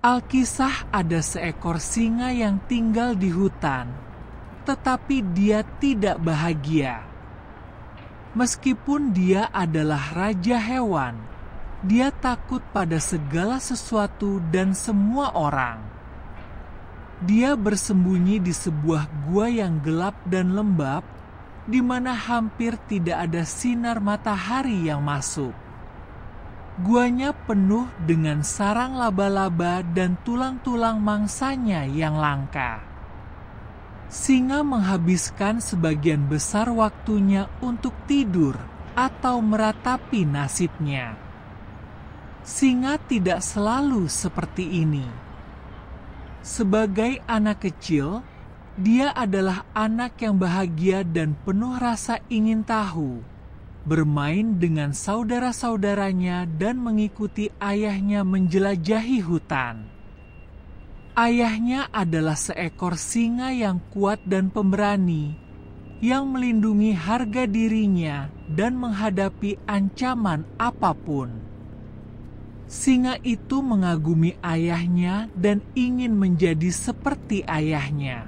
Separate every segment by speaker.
Speaker 1: Alkisah ada seekor singa yang tinggal di hutan, tetapi dia tidak bahagia. Meskipun dia adalah raja hewan, dia takut pada segala sesuatu dan semua orang. Dia bersembunyi di sebuah gua yang gelap dan lembab, di mana hampir tidak ada sinar matahari yang masuk. Guanya penuh dengan sarang laba-laba dan tulang-tulang mangsanya yang langka. Singa menghabiskan sebagian besar waktunya untuk tidur atau meratapi nasibnya. Singa tidak selalu seperti ini. Sebagai anak kecil, dia adalah anak yang bahagia dan penuh rasa ingin tahu, bermain dengan saudara-saudaranya dan mengikuti ayahnya menjelajahi hutan. Ayahnya adalah seekor singa yang kuat dan pemberani, yang melindungi harga dirinya dan menghadapi ancaman apapun. Singa itu mengagumi ayahnya dan ingin menjadi seperti ayahnya.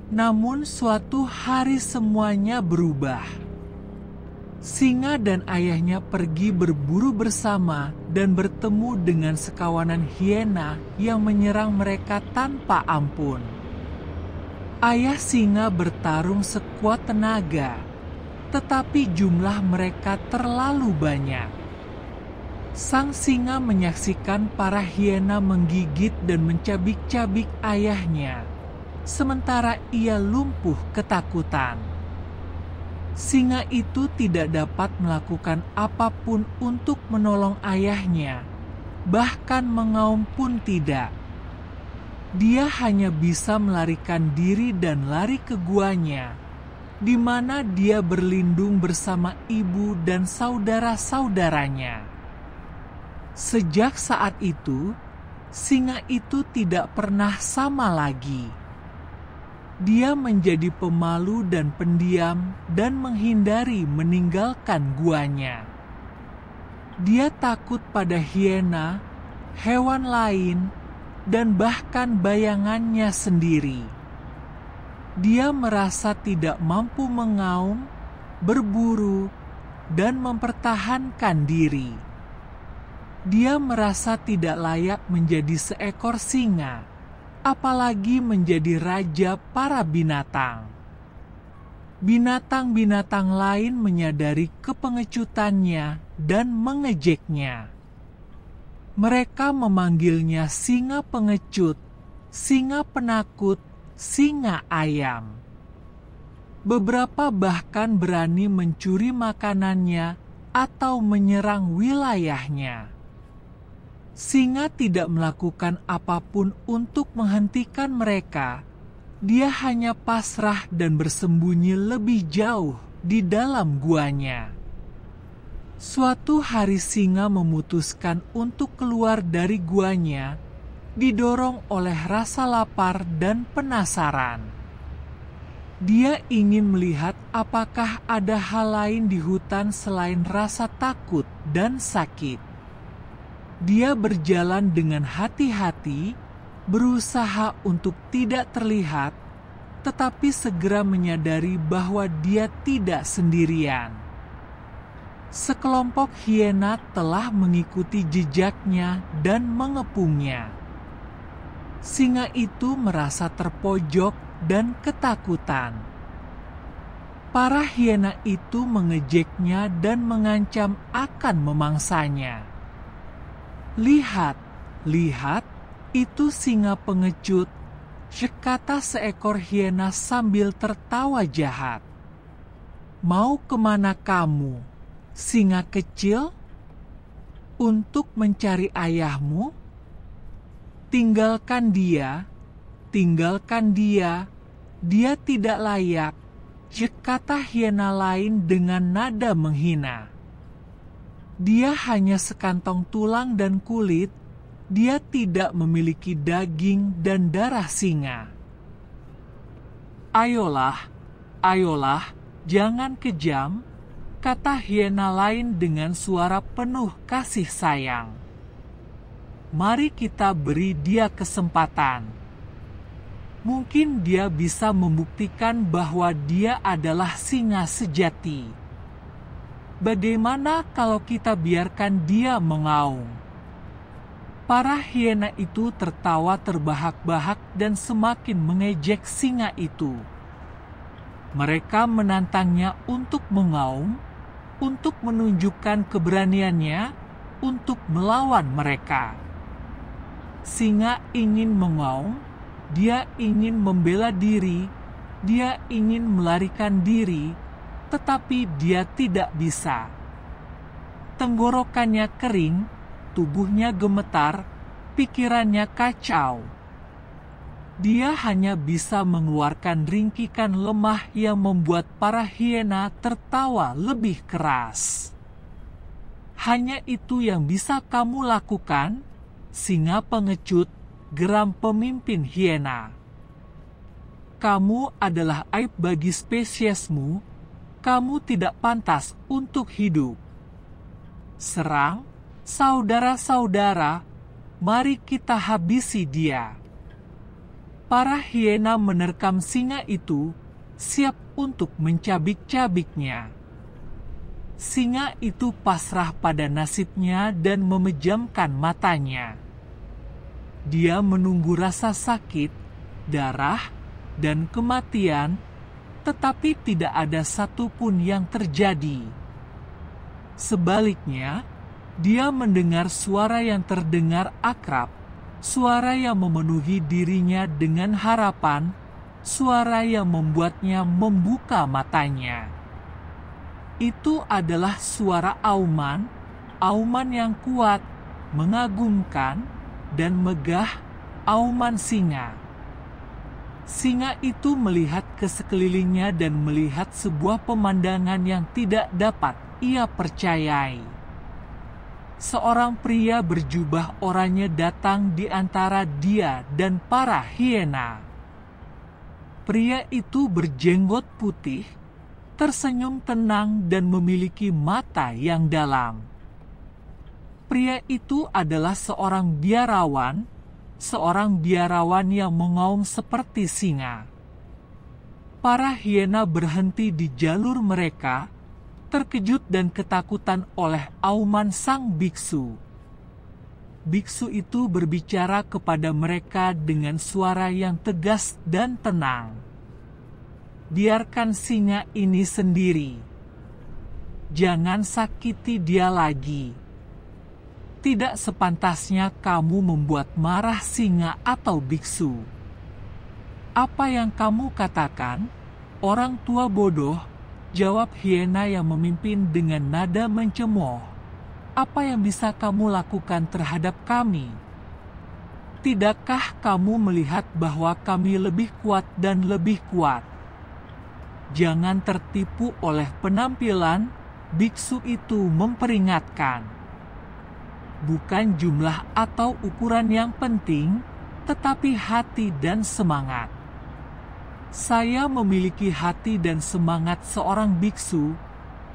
Speaker 1: Namun suatu hari semuanya berubah. Singa dan ayahnya pergi berburu bersama dan bertemu dengan sekawanan hiena yang menyerang mereka tanpa ampun. Ayah singa bertarung sekuat tenaga, tetapi jumlah mereka terlalu banyak. Sang singa menyaksikan para hiena menggigit dan mencabik-cabik ayahnya, sementara ia lumpuh ketakutan. Singa itu tidak dapat melakukan apapun untuk menolong ayahnya, bahkan mengaum pun tidak. Dia hanya bisa melarikan diri dan lari ke guanya, di mana dia berlindung bersama ibu dan saudara-saudaranya. Sejak saat itu, singa itu tidak pernah sama lagi. Dia menjadi pemalu dan pendiam dan menghindari meninggalkan guanya. Dia takut pada hiena, hewan lain, dan bahkan bayangannya sendiri. Dia merasa tidak mampu mengaum, berburu, dan mempertahankan diri. Dia merasa tidak layak menjadi seekor singa, apalagi menjadi raja para binatang. Binatang-binatang lain menyadari kepengecutannya dan mengejeknya. Mereka memanggilnya singa pengecut, singa penakut, singa ayam. Beberapa bahkan berani mencuri makanannya atau menyerang wilayahnya. Singa tidak melakukan apapun untuk menghentikan mereka. Dia hanya pasrah dan bersembunyi lebih jauh di dalam guanya. Suatu hari singa memutuskan untuk keluar dari guanya, didorong oleh rasa lapar dan penasaran. Dia ingin melihat apakah ada hal lain di hutan selain rasa takut dan sakit. Dia berjalan dengan hati-hati, berusaha untuk tidak terlihat, tetapi segera menyadari bahwa dia tidak sendirian. Sekelompok hiena telah mengikuti jejaknya dan mengepungnya. Singa itu merasa terpojok dan ketakutan. Para hiena itu mengejeknya dan mengancam akan memangsanya. "Lihat, lihat, itu singa pengecut," kata seekor hiena sambil tertawa jahat. "Mau kemana kamu, singa kecil? Untuk mencari ayahmu? Tinggalkan dia, dia tidak layak," kata hiena lain dengan nada menghina. "Dia hanya sekantong tulang dan kulit, dia tidak memiliki daging dan darah singa." "Ayolah, ayolah, jangan kejam," kata hiena lain dengan suara penuh kasih sayang. Mari kita beri dia kesempatan. Mungkin dia bisa membuktikan bahwa dia adalah singa sejati. Bagaimana kalau kita biarkan dia mengaum? Para hiena itu tertawa terbahak-bahak dan semakin mengejek singa itu. Mereka menantangnya untuk mengaum, untuk menunjukkan keberaniannya, untuk melawan mereka. Singa ingin mengaum, dia ingin membela diri, dia ingin melarikan diri, tetapi dia tidak bisa. Tenggorokannya kering, tubuhnya gemetar, pikirannya kacau. Dia hanya bisa mengeluarkan ringkikan lemah yang membuat para hiena tertawa lebih keras. Hanya itu yang bisa kamu lakukan, singa pengecut, geram pemimpin hiena. Kamu adalah aib bagi spesiesmu, kamu tidak pantas untuk hidup. Serang, saudara-saudara, mari kita habisi dia. Para hiena menerkam singa itu, siap untuk mencabik-cabiknya. Singa itu pasrah pada nasibnya dan memejamkan matanya. Dia menunggu rasa sakit, darah, dan kematian, tetapi tidak ada satupun yang terjadi. Sebaliknya, dia mendengar suara yang terdengar akrab, suara yang memenuhi dirinya dengan harapan, suara yang membuatnya membuka matanya. Itu adalah suara auman, auman yang kuat, mengagumkan, dan megah, auman singa. Singa itu melihat ke sekelilingnya dan melihat sebuah pemandangan yang tidak dapat ia percayai. Seorang pria berjubah oranye datang di antara dia dan para hiena. Pria itu berjenggot putih, tersenyum tenang dan memiliki mata yang dalam. Pria itu adalah seorang biarawan yang mengaum seperti singa. Para hiena berhenti di jalur mereka, terkejut dan ketakutan oleh auman sang biksu. Biksu itu berbicara kepada mereka dengan suara yang tegas dan tenang. Biarkan singa ini sendiri. Jangan sakiti dia lagi. Tidak sepantasnya kamu membuat marah singa atau biksu. Apa yang kamu katakan, orang tua bodoh? Jawab hiena yang memimpin dengan nada mencemooh. Apa yang bisa kamu lakukan terhadap kami? Tidakkah kamu melihat bahwa kami lebih kuat dan lebih kuat? Jangan tertipu oleh penampilan, biksu itu memperingatkan. Bukan jumlah atau ukuran yang penting, tetapi hati dan semangat. Saya memiliki hati dan semangat seorang biksu,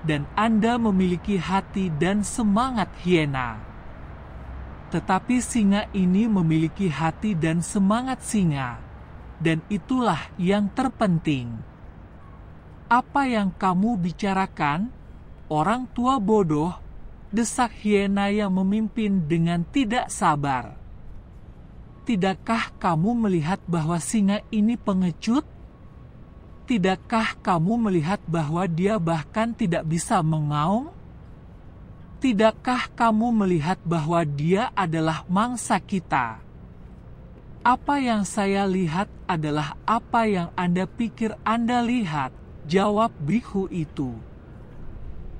Speaker 1: dan Anda memiliki hati dan semangat hiena. Tetapi singa ini memiliki hati dan semangat singa, dan itulah yang terpenting. Apa yang kamu bicarakan, orang tua bodoh? Desak hiena yang memimpin dengan tidak sabar. Tidakkah kamu melihat bahwa singa ini pengecut? Tidakkah kamu melihat bahwa dia bahkan tidak bisa mengaum? Tidakkah kamu melihat bahwa dia adalah mangsa kita? Apa yang saya lihat adalah apa yang Anda pikir Anda lihat, jawab biku itu.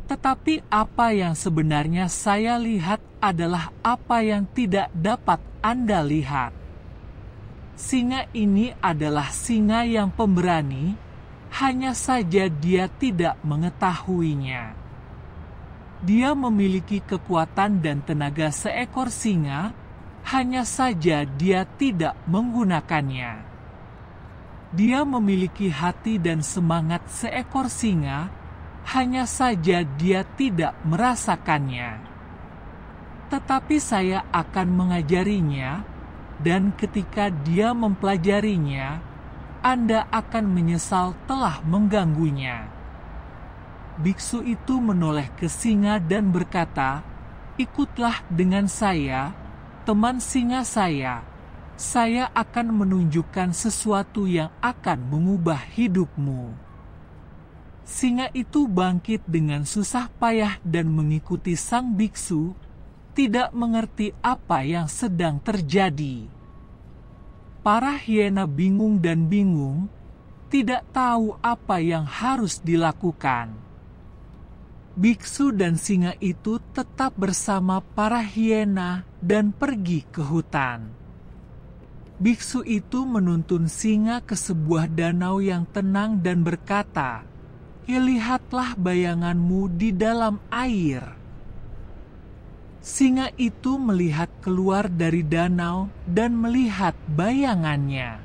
Speaker 1: Tetapi apa yang sebenarnya saya lihat adalah apa yang tidak dapat Anda lihat. Singa ini adalah singa yang pemberani, hanya saja dia tidak mengetahuinya. Dia memiliki kekuatan dan tenaga seekor singa, hanya saja dia tidak menggunakannya. Dia memiliki hati dan semangat seekor singa, hanya saja dia tidak merasakannya. tetapi saya akan mengajarinya, dan ketika dia mempelajarinya, Anda akan menyesal telah mengganggunya." Biksu itu menoleh ke singa dan berkata, "Ikutlah dengan saya, teman singa saya. Saya akan menunjukkan sesuatu yang akan mengubah hidupmu." Singa itu bangkit dengan susah payah dan mengikuti sang biksu, tidak mengerti apa yang sedang terjadi. Para hiena bingung dan bingung, tidak tahu apa yang harus dilakukan. Biksu dan singa itu tetap bersama para hiena dan pergi ke hutan. Biksu itu menuntun singa ke sebuah danau yang tenang dan berkata, "Lihatlah bayanganmu di dalam air." Singa itu melihat keluar dari danau dan melihat bayangannya.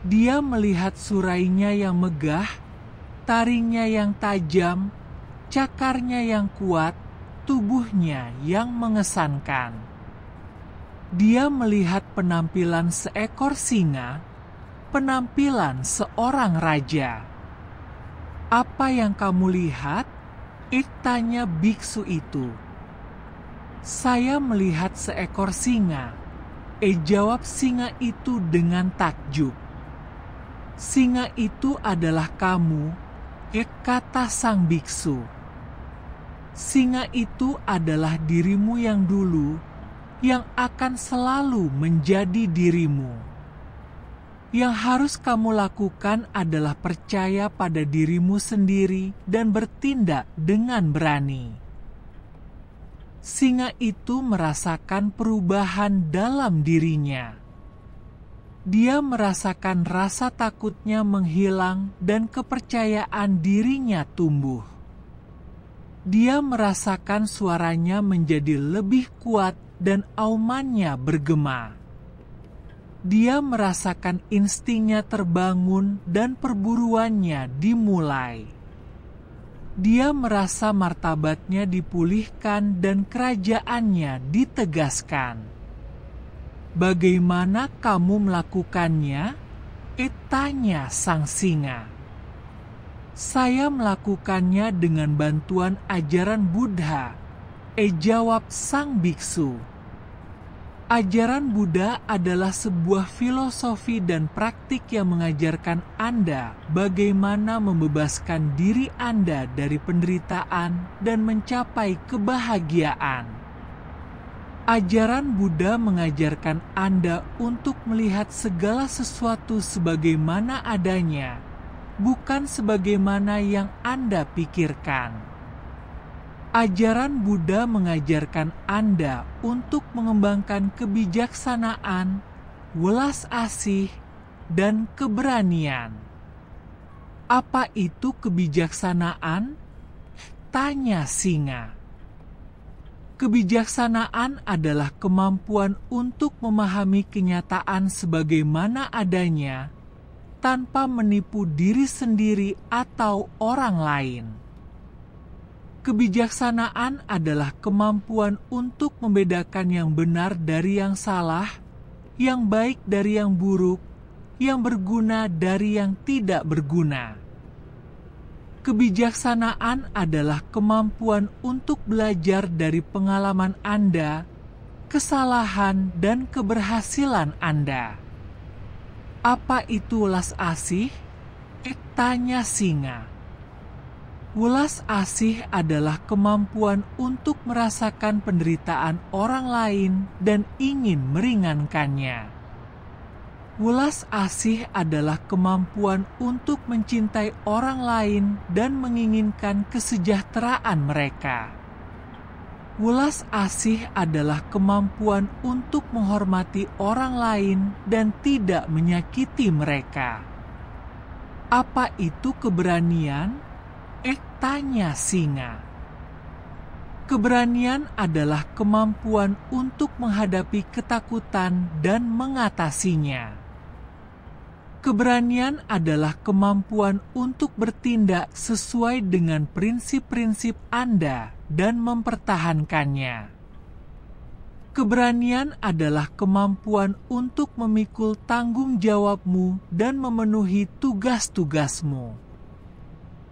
Speaker 1: Dia melihat surainya yang megah, taringnya yang tajam, cakarnya yang kuat, tubuhnya yang mengesankan. Dia melihat penampilan seekor singa, penampilan seorang raja. "Apa yang kamu lihat?" tanya biksu itu. "Saya melihat seekor singa," jawab singa itu dengan takjub. "Singa itu adalah kamu," kata sang biksu. "Singa itu adalah dirimu yang dulu, yang akan selalu menjadi dirimu. Yang harus kamu lakukan adalah percaya pada dirimu sendiri dan bertindak dengan berani." Singa itu merasakan perubahan dalam dirinya. Dia merasakan rasa takutnya menghilang dan kepercayaan dirinya tumbuh. Dia merasakan suaranya menjadi lebih kuat dan aumannya bergema. Dia merasakan instingnya terbangun dan perburuannya dimulai. Dia merasa martabatnya dipulihkan dan kerajaannya ditegaskan. "Bagaimana kamu melakukannya?" tanya sang singa. "Saya melakukannya dengan bantuan ajaran Buddha," jawab sang biksu. Ajaran Buddha adalah sebuah filosofi dan praktik yang mengajarkan Anda bagaimana membebaskan diri Anda dari penderitaan dan mencapai kebahagiaan. Ajaran Buddha mengajarkan Anda untuk melihat segala sesuatu sebagaimana adanya, bukan sebagaimana yang Anda pikirkan. Ajaran Buddha mengajarkan Anda untuk mengembangkan kebijaksanaan, welas asih, dan keberanian. "Apa itu kebijaksanaan?" tanya singa. Kebijaksanaan adalah kemampuan untuk memahami kenyataan sebagaimana adanya, tanpa menipu diri sendiri atau orang lain. Kebijaksanaan adalah kemampuan untuk membedakan yang benar dari yang salah, yang baik dari yang buruk, yang berguna dari yang tidak berguna. Kebijaksanaan adalah kemampuan untuk belajar dari pengalaman Anda, kesalahan, dan keberhasilan Anda. "Apa itu welas asih?" tanya singa. Welas asih adalah kemampuan untuk merasakan penderitaan orang lain dan ingin meringankannya. Welas asih adalah kemampuan untuk mencintai orang lain dan menginginkan kesejahteraan mereka. Welas asih adalah kemampuan untuk menghormati orang lain dan tidak menyakiti mereka. "Apa itu keberanian?" tanya singa. Keberanian adalah kemampuan untuk menghadapi ketakutan dan mengatasinya. Keberanian adalah kemampuan untuk bertindak sesuai dengan prinsip-prinsip Anda dan mempertahankannya. Keberanian adalah kemampuan untuk memikul tanggung jawabmu dan memenuhi tugas-tugasmu.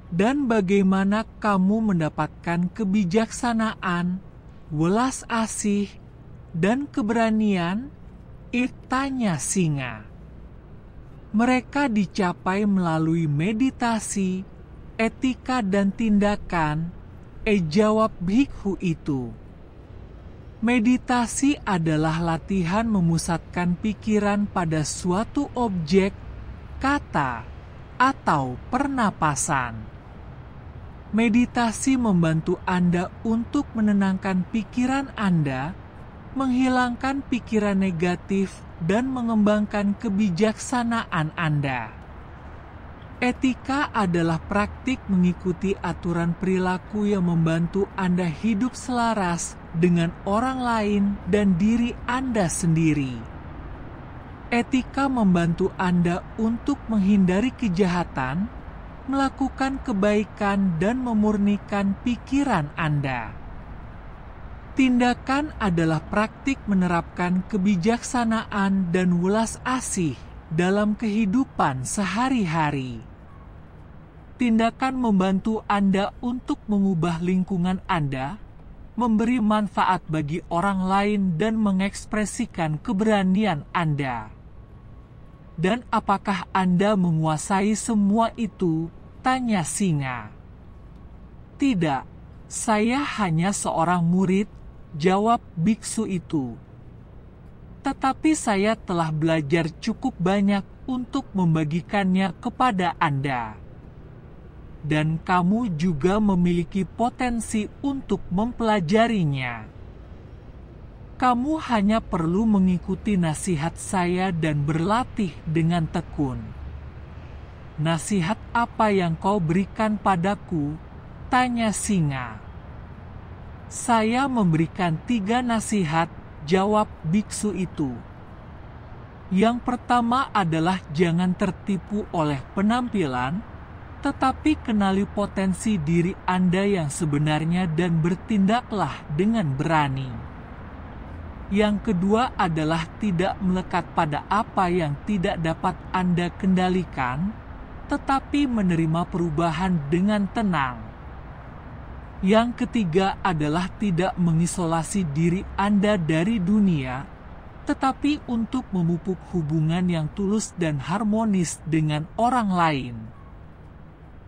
Speaker 1: Dan bagaimana kamu mendapatkan kebijaksanaan, welas asih, dan keberanian? Tanya singa. Mereka dicapai melalui meditasi, etika dan tindakan, jawab biksu itu. Meditasi adalah latihan memusatkan pikiran pada suatu objek, kata, atau pernapasan. Meditasi membantu Anda untuk menenangkan pikiran Anda, menghilangkan pikiran negatif, dan mengembangkan kebijaksanaan Anda. Etika adalah praktik mengikuti aturan perilaku yang membantu Anda hidup selaras dengan orang lain dan diri Anda sendiri. Etika membantu Anda untuk menghindari kejahatan, melakukan kebaikan, dan memurnikan pikiran Anda. Tindakan adalah praktik menerapkan kebijaksanaan dan welas asih dalam kehidupan sehari-hari. Tindakan membantu Anda untuk mengubah lingkungan Anda, memberi manfaat bagi orang lain, dan mengekspresikan keberanian Anda. Dan apakah Anda menguasai semua itu? Tanya singa. Tidak, saya hanya seorang murid, jawab biksu itu. Tetapi saya telah belajar cukup banyak untuk membagikannya kepada Anda. Dan kamu juga memiliki potensi untuk mempelajarinya. Kamu hanya perlu mengikuti nasihat saya dan berlatih dengan tekun. Nasihat apa yang kau berikan padaku? Tanya singa. Saya memberikan 3 nasihat, jawab biksu itu. Yang pertama adalah jangan tertipu oleh penampilan, tetapi kenali potensi diri Anda yang sebenarnya dan bertindaklah dengan berani. Yang kedua adalah tidak melekat pada apa yang tidak dapat Anda kendalikan, tetapi menerima perubahan dengan tenang. Yang ketiga adalah tidak mengisolasi diri Anda dari dunia, tetapi untuk memupuk hubungan yang tulus dan harmonis dengan orang lain.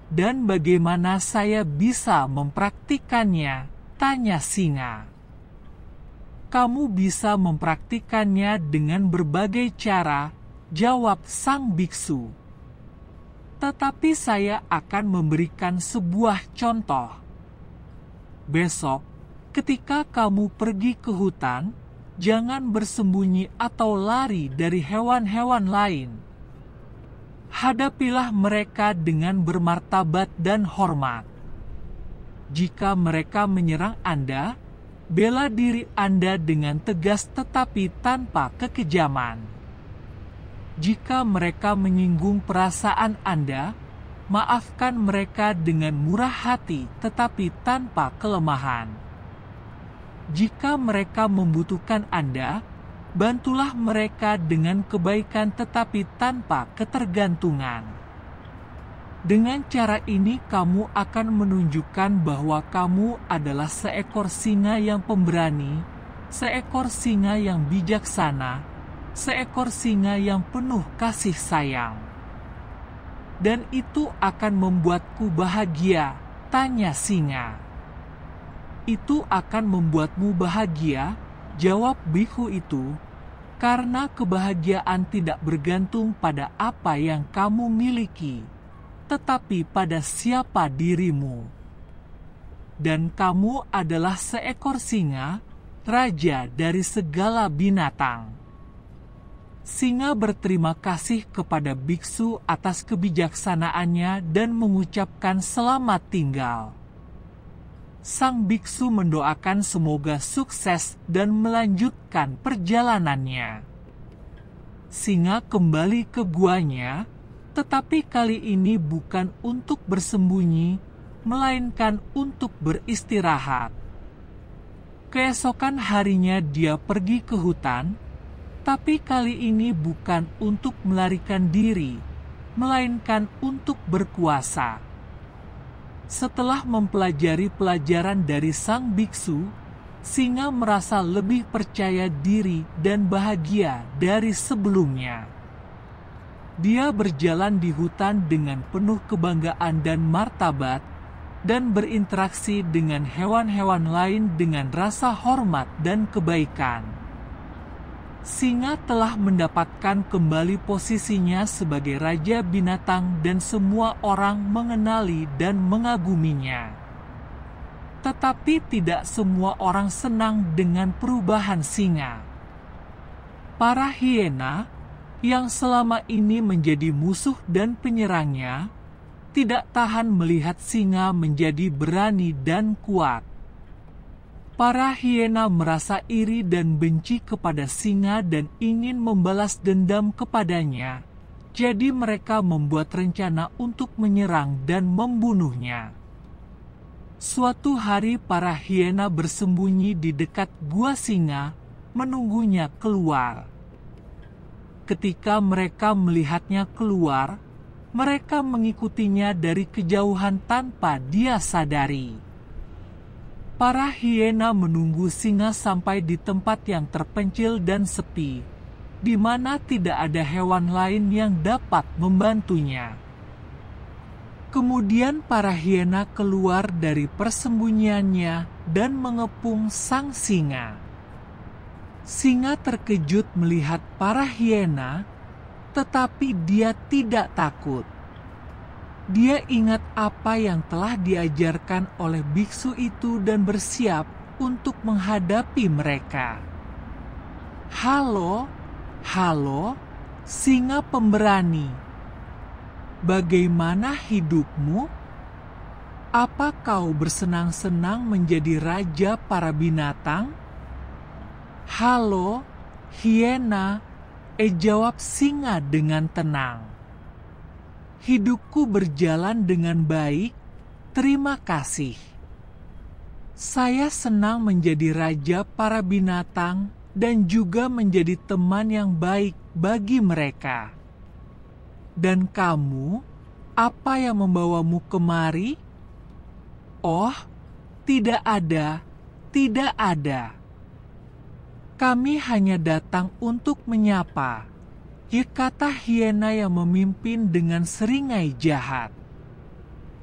Speaker 1: Dan bagaimana saya bisa mempraktikannya? Tanya singa. Kamu bisa mempraktikannya dengan berbagai cara, jawab sang biksu. Tetapi saya akan memberikan sebuah contoh. Besok, ketika kamu pergi ke hutan, jangan bersembunyi atau lari dari hewan-hewan lain. Hadapilah mereka dengan bermartabat dan hormat. Jika mereka menyerang Anda, bela diri Anda dengan tegas tetapi tanpa kekejaman. Jika mereka menyinggung perasaan Anda, maafkan mereka dengan murah hati tetapi tanpa kelemahan. Jika mereka membutuhkan Anda, bantulah mereka dengan kebaikan tetapi tanpa ketergantungan. Dengan cara ini kamu akan menunjukkan bahwa kamu adalah seekor singa yang pemberani, seekor singa yang bijaksana, seekor singa yang penuh kasih sayang. Dan itu akan membuatku bahagia, tanya singa. Itu akan membuatmu bahagia, jawab biksu itu, karena kebahagiaan tidak bergantung pada apa yang kamu miliki, tetapi pada siapa dirimu. Dan kamu adalah seekor singa, raja dari segala binatang. Singa berterima kasih kepada biksu atas kebijaksanaannya dan mengucapkan selamat tinggal. Sang biksu mendoakan semoga sukses dan melanjutkan perjalanannya. Singa kembali ke guanya, tetapi kali ini bukan untuk bersembunyi, melainkan untuk beristirahat. Keesokan harinya dia pergi ke hutan, tapi kali ini bukan untuk melarikan diri, melainkan untuk berkuasa. Setelah mempelajari pelajaran dari sang biksu, singa merasa lebih percaya diri dan bahagia dari sebelumnya. Dia berjalan di hutan dengan penuh kebanggaan dan martabat, dan berinteraksi dengan hewan-hewan lain dengan rasa hormat dan kebaikan. Singa telah mendapatkan kembali posisinya sebagai raja binatang dan semua orang mengenali dan mengaguminya. Tetapi tidak semua orang senang dengan perubahan singa. Para hiena yang selama ini menjadi musuh dan penyerangnya tidak tahan melihat singa menjadi berani dan kuat. Para hiena merasa iri dan benci kepada singa dan ingin membalas dendam kepadanya. Jadi mereka membuat rencana untuk menyerang dan membunuhnya. Suatu hari para hiena bersembunyi di dekat gua singa, menunggunya keluar. Ketika mereka melihatnya keluar, mereka mengikutinya dari kejauhan tanpa dia sadari. Para hiena menunggu singa sampai di tempat yang terpencil dan sepi, di mana tidak ada hewan lain yang dapat membantunya. Kemudian para hiena keluar dari persembunyiannya dan mengepung sang singa. Singa terkejut melihat para hiena, tetapi dia tidak takut. Dia ingat apa yang telah diajarkan oleh biksu itu dan bersiap untuk menghadapi mereka. Halo, halo, singa pemberani. Bagaimana hidupmu? Apa kau bersenang-senang menjadi raja para binatang? Halo, hiena, jawab singa dengan tenang. Hidupku berjalan dengan baik, terima kasih. Saya senang menjadi raja para binatang dan juga menjadi teman yang baik bagi mereka. Dan kamu, apa yang membawamu kemari? Oh, tidak ada, tidak ada. Kami hanya datang untuk menyapa, kata hiena yang memimpin dengan seringai jahat.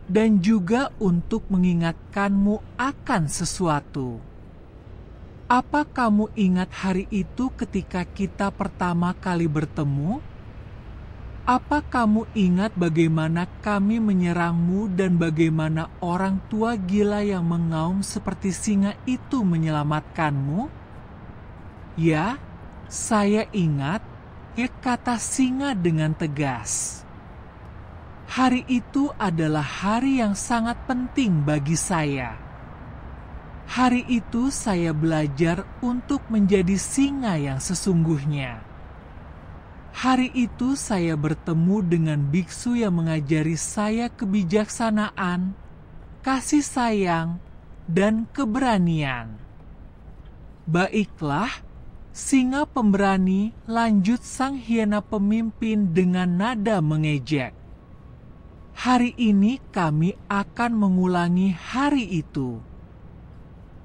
Speaker 1: Dan juga untuk mengingatkanmu akan sesuatu. Apa kamu ingat hari itu ketika kita pertama kali bertemu? Apa kamu ingat bagaimana kami menyerangmu dan bagaimana orang tua gila yang mengaum seperti singa itu menyelamatkanmu? Ya, saya ingat, kata singa dengan tegas. Hari itu adalah hari yang sangat penting bagi saya. Hari itu saya belajar untuk menjadi singa yang sesungguhnya. Hari itu saya bertemu dengan biksu yang mengajari saya kebijaksanaan, kasih sayang, dan keberanian. Baiklah, singa pemberani, lanjut sang hiena pemimpin dengan nada mengejek. Hari ini kami akan mengulangi hari itu.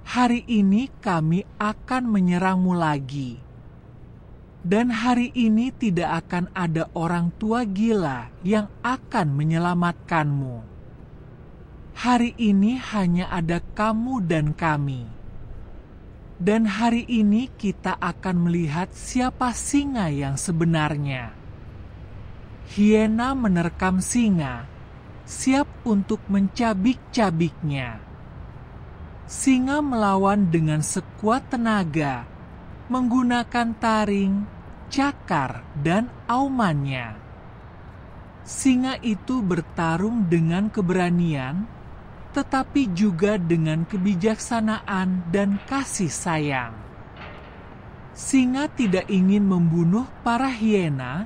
Speaker 1: Hari ini kami akan menyerangmu lagi. Dan hari ini tidak akan ada orang tua gila yang akan menyelamatkanmu. Hari ini hanya ada kamu dan kami. Dan hari ini kita akan melihat siapa singa yang sebenarnya. Hiena menerkam singa, siap untuk mencabik-cabiknya. Singa melawan dengan sekuat tenaga, menggunakan taring, cakar, dan aumannya. Singa itu bertarung dengan keberanian, tetapi juga dengan kebijaksanaan dan kasih sayang. Singa tidak ingin membunuh para hiena,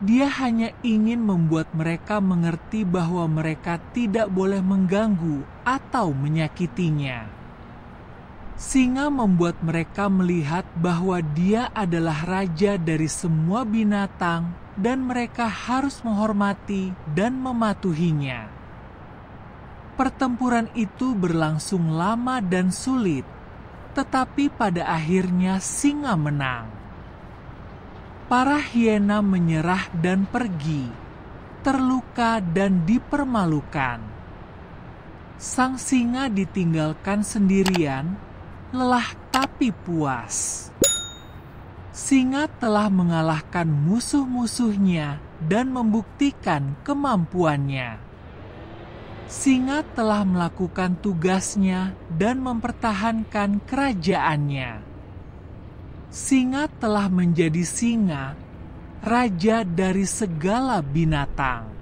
Speaker 1: dia hanya ingin membuat mereka mengerti bahwa mereka tidak boleh mengganggu atau menyakitinya. Singa membuat mereka melihat bahwa dia adalah raja dari semua binatang dan mereka harus menghormati dan mematuhinya. Pertempuran itu berlangsung lama dan sulit, tetapi pada akhirnya singa menang. Para hiena menyerah dan pergi, terluka dan dipermalukan. Sang singa ditinggalkan sendirian, lelah tapi puas. Singa telah mengalahkan musuh-musuhnya dan membuktikan kemampuannya. Singa telah melakukan tugasnya dan mempertahankan kerajaannya. Singa telah menjadi singa, raja dari segala binatang.